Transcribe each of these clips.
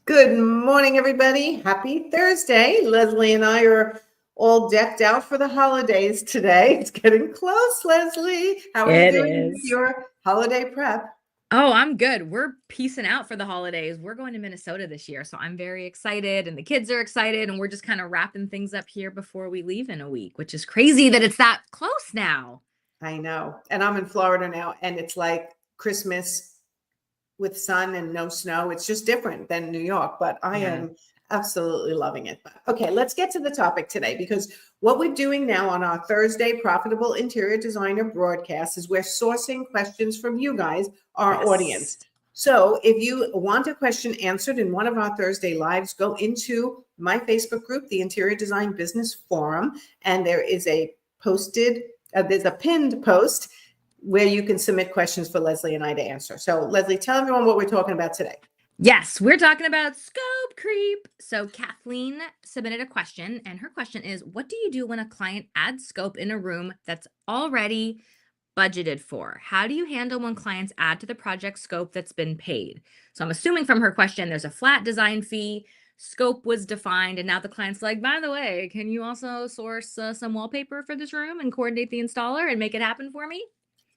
Good morning, everybody. Happy Thursday. Leslie and I are all decked out for the holidays today. It's getting close, Leslie. How are you doing with your holiday prep? Oh, I'm good. We're peacing out for the holidays. We're going to Minnesota this year, so I'm very excited, and the kids are excited, and we're just kind of wrapping things up here before we leave in a week, which is crazy that it's that close now. I know. And I'm in Florida now, and it's like Christmas with sun and no snow. It's just different than New York, but I am absolutely loving it. Okay, let's get to the topic today, because what we're doing now on our Thursday Profitable Interior Designer broadcast is we're sourcing questions from you guys, our audience. So if you want a question answered in one of our Thursday lives, go into my Facebook group, the Interior Design Business Forum, and there is a there's a pinned post where you can submit questions for Leslie and I to answer. So Leslie, tell everyone what we're talking about today. Yes, we're talking about scope creep. So Kathleen submitted a question, and her question is, what do you do when a client adds scope in a room that's already budgeted for? How do you handle when clients add to the project scope that's been paid? So I'm assuming from her question, there's a flat design fee, scope was defined, and now the client's like, by the way, can you also source some wallpaper for this room and coordinate the installer and make it happen for me?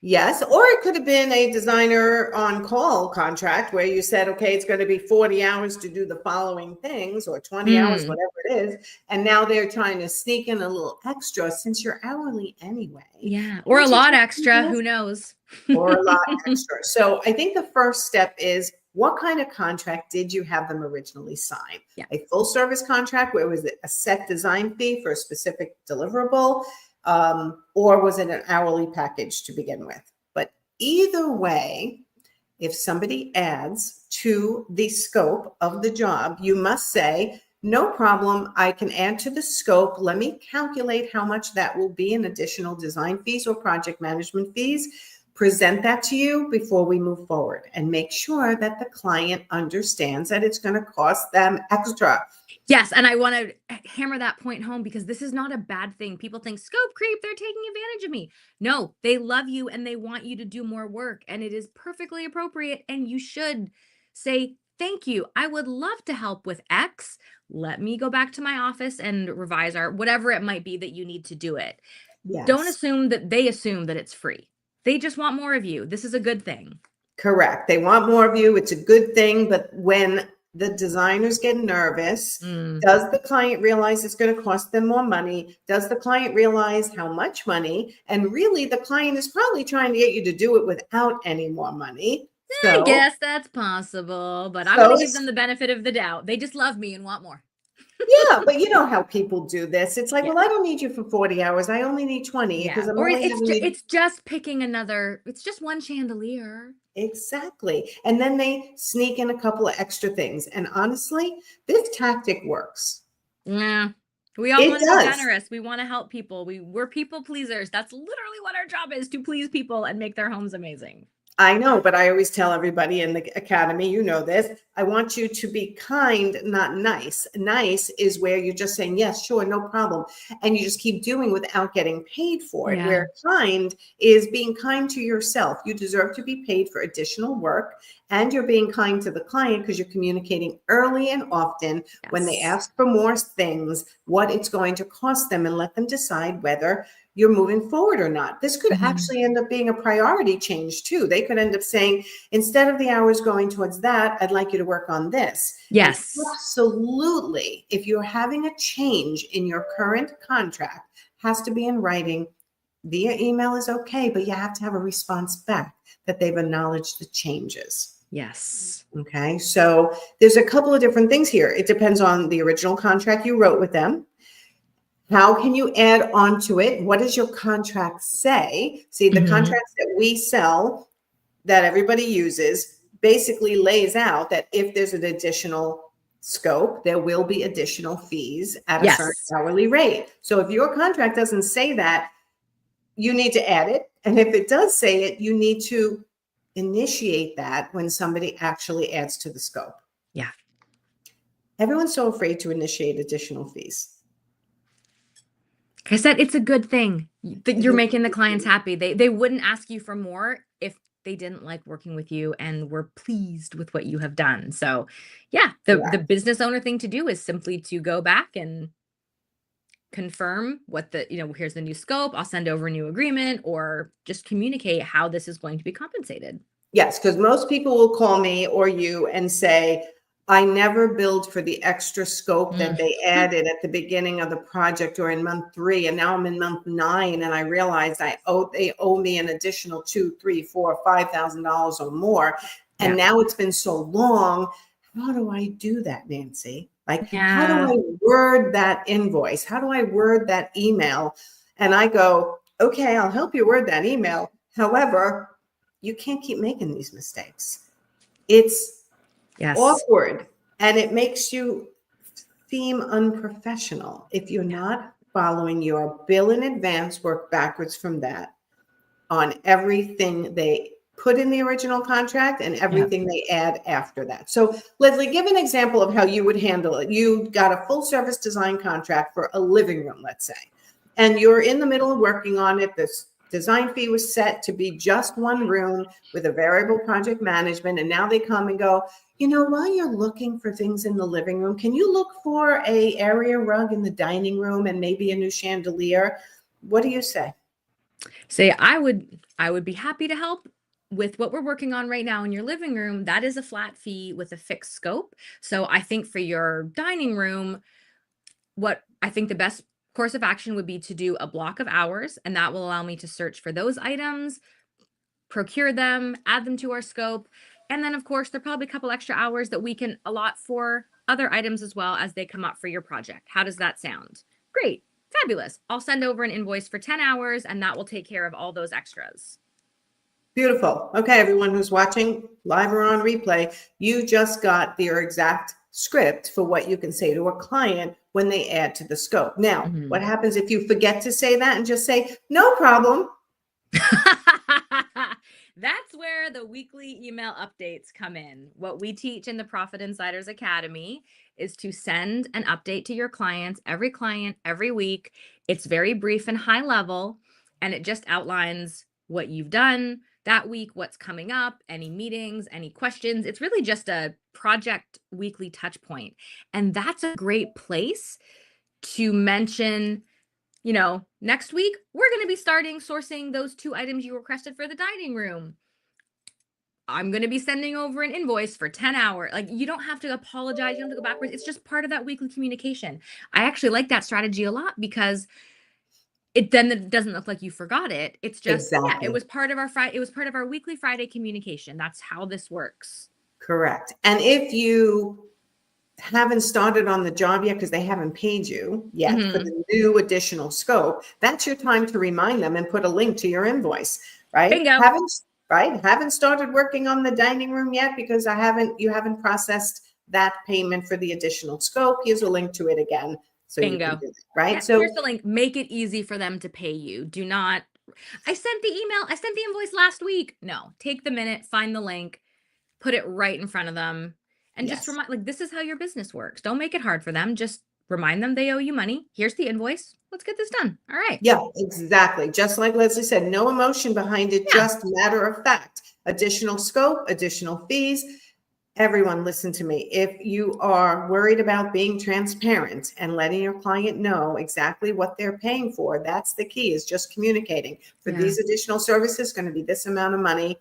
Yes, or it could have been a designer on call contract where you said, okay, it's going to be 40 hours to do the following things, or 20 hours, whatever it is. And now they're trying to sneak in a little extra since you're hourly anyway. Yeah, or a lot extra, who knows? Or a lot extra. So I think the first step is, what kind of contract did you have them originally sign? Yeah. A full service contract where it was a set design fee for a specific deliverable? Or was it an hourly package to begin with? But either way, if somebody adds to the scope of the job, you must say, no problem, I can add to the scope. Let me calculate how much that will be in additional design fees or project management fees. Present that to you before we move forward, and make sure that the client understands that it's going to cost them extra. Yes, and I want to hammer that point home, because this is not a bad thing. People think scope creep, they're taking advantage of me. No, they love you and they want you to do more work, and it is perfectly appropriate, and you should say, thank you. I would love to help with X. Let me go back to my office and revise our whatever it might be that you need to do it. Yes. Don't assume that they assume that it's free. They just want more of you. This is a good thing. Correct. They want more of you. It's a good thing. But when the designers get nervous, does the client realize it's going to cost them more money? Does the client realize how much money? And really, the client is probably trying to get you to do it without any more money. I guess that's possible, but I'm going to give them the benefit of the doubt. They just love me and want more. Yeah, but you know how people do this. It's like, well, I don't need you for 40 hours. I only need 20 because I'm or only it's just picking another. It's just one chandelier. Exactly. And then they sneak in a couple of extra things. And honestly, this tactic works. Yeah. We all want to be generous. We want to help people. We're people pleasers. That's literally what our job is, to please people and make their homes amazing. I know, but I always tell everybody in the academy, you know this, I want you to be kind, not nice. Nice is where you're just saying, yes, sure, no problem. And you just keep doing without getting paid for it. Where kind is being kind to yourself. You deserve to be paid for additional work, and you're being kind to the client because you're communicating early and often when they ask for more things, what it's going to cost them, and let them decide whether you're moving forward or not. This could actually end up being a priority change too. They could end up saying, instead of the hours going towards that, I'd like you to work on this. Yes. And absolutely. If you're having a change in your current contract, has to be in writing. Via email is okay, but you have to have a response back that they've acknowledged the changes. Yes. Okay. So there's a couple of different things here. It depends on the original contract you wrote with them. How can you add on to it? What does your contract say? See, the contracts that we sell, that everybody uses, basically lays out that if there's an additional scope, there will be additional fees at a certain hourly rate. So if your contract doesn't say that, you need to add it. And if it does say it, you need to initiate that when somebody actually adds to the scope. Yeah. Everyone's so afraid to initiate additional fees. Like I said, it's a good thing that you're making the clients happy. They wouldn't ask you for more if they didn't like working with you and were pleased with what you have done. So yeah, the business owner thing to do is simply to go back and confirm what here's the new scope. I'll send over a new agreement, or just communicate how this is going to be compensated. Yes, because most people will call me or you and say, I never billed for the extra scope that they added at the beginning of the project or in month 3. And now I'm in month 9 and I realize they owe me an additional $2,000, $3,000, $4,000, $5,000 or more. And now it's been so long. How do I do that, Nancy? Like, how do I word that invoice? How do I word that email? And I go, okay, I'll help you word that email. However, you can't keep making these mistakes. It's awkward, and it makes you seem unprofessional if you're not following your bill in advance, work backwards from that on everything they put in the original contract and everything they add after that. So Lesley, give an example of how you would handle it. You got a full service design contract for a living room, let's say, and you're in the middle of working on it. This design fee was set to be just one room with a variable project management. And now they come and go, while you're looking for things in the living room, can you look for a area rug in the dining room and maybe a new chandelier? What do you say? Say, I would be happy to help with what we're working on right now in your living room. That is a flat fee with a fixed scope. So I think for your dining room, what I think the best course of action would be to do a block of hours, and that will allow me to search for those items, procure them, add them to our scope. And then of course, there are probably a couple extra hours that we can allot for other items as well as they come up for your project. How does that sound? Great. Fabulous. I'll send over an invoice for 10 hours and that will take care of all those extras. Beautiful. Okay, everyone who's watching live or on replay, you just got your exact script for what you can say to a client when they add to the scope. Now, what happens if you forget to say that and just say, no problem? That's where the weekly email updates come in. What we teach in the Profit Insiders Academy is to send an update to your client every week. It's very brief and high level, and it just outlines what you've done that week, what's coming up, any meetings, any questions. It's really just a project weekly touch point. And that's a great place to mention, next week, we're going to be starting sourcing those 2 items you requested for the dining room. I'm going to be sending over an invoice for 10 hours. Like, you don't have to apologize. You don't have to go backwards. It's just part of that weekly communication. I actually like that strategy a lot because it doesn't look like you forgot it. It's just, it was part of our weekly Friday communication. That's how this works. Correct. And if you haven't started on the job yet because they haven't paid you yet for the new additional scope, that's your time to remind them and put a link to your invoice, right? Bingo. Haven't started working on the dining room yet because you haven't processed that payment for the additional scope. Here's a link to it again. So Bingo. You can do that, right? Yeah, so here's the link. Make it easy for them to pay you. Do not, I sent the invoice last week. No, take the minute, find the link, put it right in front of them. And just remind, this is how your business works. Don't make it hard for them. Just remind them they owe you money. Here's the invoice. Let's get this done. All right. Yeah, exactly. Just like Lesley said, no emotion behind it, just matter of fact. Additional scope, additional fees. Everyone, listen to me. If you are worried about being transparent and letting your client know exactly what they're paying for, that's the key, is just communicating. For these additional services, going to be this amount of money.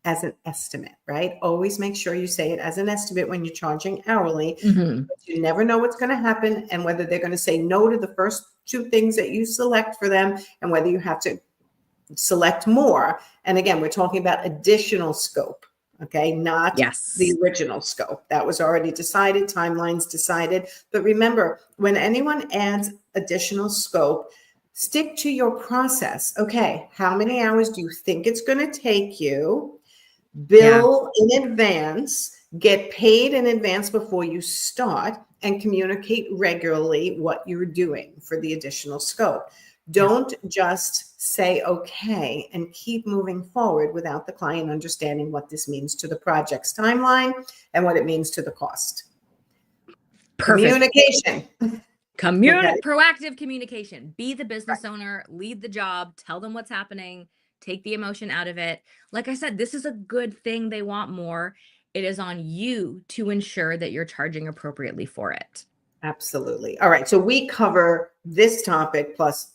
As an estimate, right? Always make sure you say it as an estimate when you're charging hourly. You never know what's going to happen and whether they're going to say no to the first 2 things that you select for them and whether you have to select more. And again, we're talking about additional scope, okay? Not the original scope. That was already decided, timelines decided. But remember, when anyone adds additional scope, stick to your process. Okay, how many hours do you think it's going to take you? Bill in advance, get paid in advance before you start, and communicate regularly what you're doing for the additional scope. Don't just say okay and keep moving forward without the client understanding what this means to the project's timeline and what it means to the cost. Communication. Proactive communication. Be the business owner, lead the job, tell them what's happening, take the emotion out of it. Like I said, this is a good thing. They want more. It is on you to ensure that you're charging appropriately for it. Absolutely. All right. So we cover this topic plus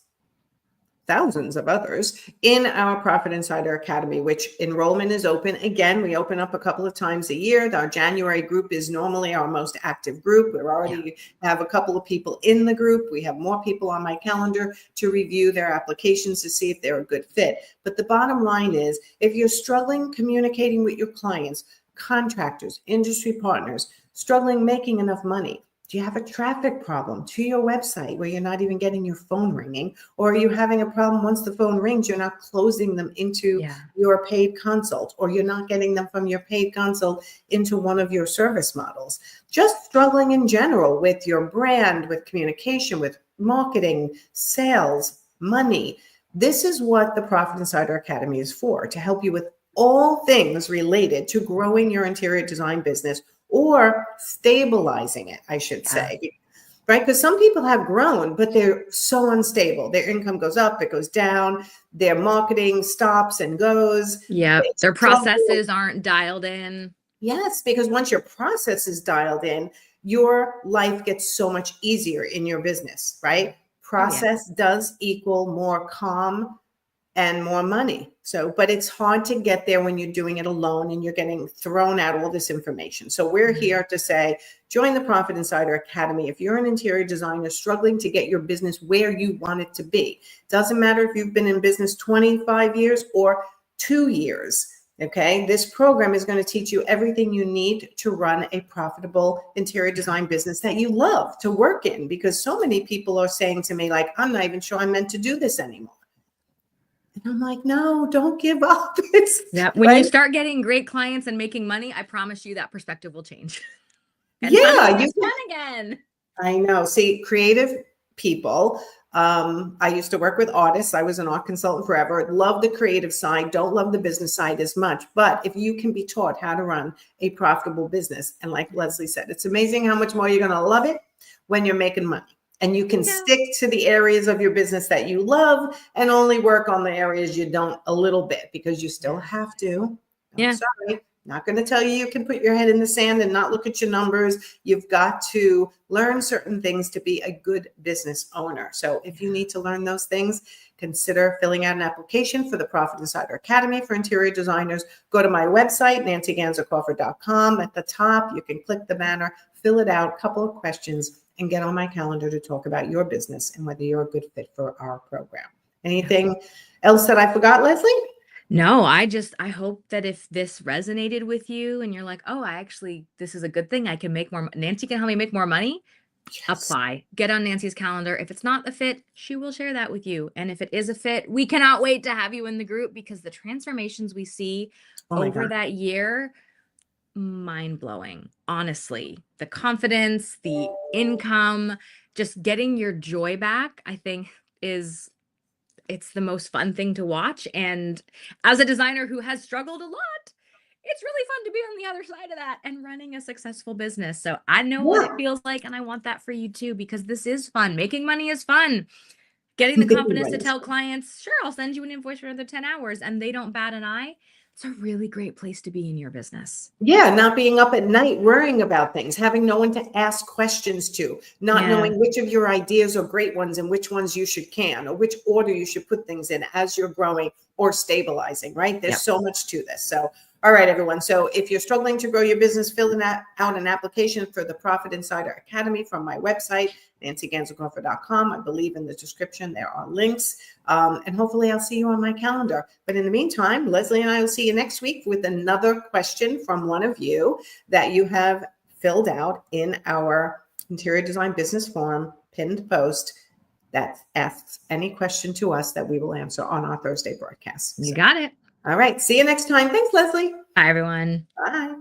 thousands of others in our Profit Insider Academy, which enrollment is open. Again, we open up a couple of times a year. Our January group is normally our most active group. We already have a couple of people in the group. We have more people on my calendar to review their applications to see if they're a good fit. But the bottom line is, if you're struggling communicating with your clients, contractors, industry partners, struggling making enough money, do you have a traffic problem to your website where you're not even getting your phone ringing? Or are you having a problem once the phone rings, you're not closing them into your paid consult, or you're not getting them from your paid consult into one of your service models? Just struggling in general with your brand, with communication, with marketing, sales, money. This is what the Profit Insider Academy is for, to help you with all things related to growing your interior design business, or stabilizing it, I should say, right? Because some people have grown, but they're so unstable. Their income goes up, it goes down, their marketing stops and goes. Yeah, their processes aren't dialed in. Yes, because once your process is dialed in, your life gets so much easier in your business, right? Process does equal more calm and more money. So, but it's hard to get there when you're doing it alone and you're getting thrown out all this information. So we're here to say, join the Profit Insider Academy. If you're an interior designer struggling to get your business where you want it to be, doesn't matter if you've been in business 25 years or 2 years. Okay, this program is going to teach you everything you need to run a profitable interior design business that you love to work in, because so many people are saying to me, like, I'm not even sure I'm meant to do this anymore. And I'm like, no, don't give up. When you start getting great clients and making money, I promise you that perspective will change. And you can again. I know. See, creative people. I used to work with artists. I was an art consultant forever. Love the creative side. Don't love the business side as much. But if you can be taught how to run a profitable business, and like Lesley said, it's amazing how much more you're going to love it when you're making money. And you can stick to the areas of your business that you love and only work on the areas you don't a little bit, because you still have to. I'm sorry, not going to tell you can put your head in the sand and not look at your numbers. You've got to learn certain things to be a good business owner. So if you need to learn those things, consider filling out an application for the Profit Insider Academy for interior designers. Go to my website, nancyganzerkoffer.com. At the top, you can click the banner, fill it out, couple of questions, and get on my calendar to talk about your business and whether you're a good fit for our program. Anything else that I forgot, Lesley? No, I hope that if this resonated with you and you're like, oh, this is a good thing. I can make more. Nancy can help me make more money. Apply. Get on Nancy's calendar. If it's not a fit, she will share that with you. And if it is a fit, we cannot wait to have you in the group, because the transformations we see over that year, mind-blowing. Honestly, the confidence, the income, just getting your joy back, I think it's the most fun thing to watch. And as a designer who has struggled a lot, it's really fun to be on the other side of that and running a successful business. So I know what it feels like, and I want that for you too, because this is fun. Making money is fun. Getting the confidence to tell clients, sure, I'll send you an invoice for another 10 hours, and they don't bat an eye. It's a really great place to be in your business. Yeah, not being up at night worrying about things, having no one to ask questions to, not knowing which of your ideas are great ones and which ones you should can, or which order you should put things in as you're growing or stabilizing, right? There's so much to this. So, all right, everyone. So if you're struggling to grow your business, fill out an application for the Profit Insider Academy from my website, nancyganzerkoffer.com. I believe in the description there are links. And hopefully I'll see you on my calendar. But in the meantime, Lesley and I will see you next week with another question from one of you that you have filled out in our interior design business forum pinned post that asks any question to us that we will answer on our Thursday broadcast. You got it. All right. See you next time. Thanks, Lesley. Bye, everyone. Bye.